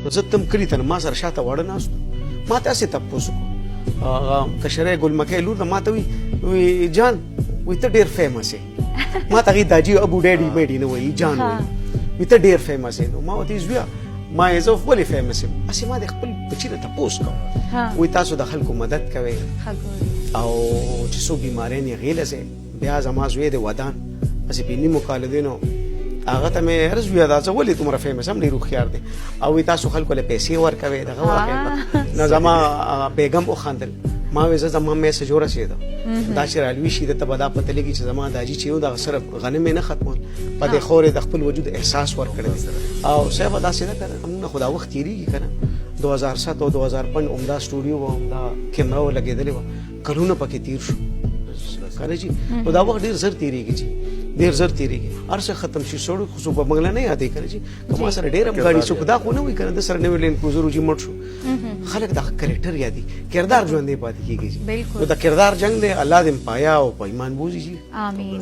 نو زه تم کلي ته ما سره شاته واړه ناست ما تاسې تپوس وکړو کشری ګل مکۍ لور ده ما ته وی جان وی ته ډېر فیمس یې ما ته هغې داجي ابو ډیډي میډي نه وایي جان وی ته ډېر فیمس یې نو ما ورته زویه ما یې زه ولې فیمس یم هسې ما د خپل بچي نه تپوس کوم وایي تاسو د خلکو مدد کوئ او چې څو بیماریان یې غېله ځئ بیا زما زوی دی ودان هسې په نیمو کالو دی نو هغه ته مې هر زویه دا څه ولې دومره فیمس هم ډېر هوښیار دی او وایي تاسو خلکو له پیسې ورکوئ دغه واقع نو زما بیګم وخندل ما وې زه زما میسج ورسېده دا چې رالوي شي دته به دا پته لګي چې زما داجي چې یو دغه صرف غنم یې نه ختمول په دې خورې د خپل وجود احساس ورکړی او صاحب داسې نه کړه همونه خو دا وخت تېرېږي که نه 2007 او 2005 عمده سټوډیو وه عمده کیمره وه لګېدلې وه کلونه پکې تېر شو که نه جي نو دا وخت ډېر زر تېرېږي جي ډېر زر تېرېږي هر څه ختم شي سړو خو څوک به بنګله نه یادوي که نه جي که ما سره ډېر هم ګاډي څوک دا خو نه وایي که نه د سره نوی لینډ کروزر جي مړ شو خلک د کرکټر یادي کردار ژوندی پاتې کېږي جي نو د کردار جنګ دی الله دې پایا او په ایمان بوځي جي آمین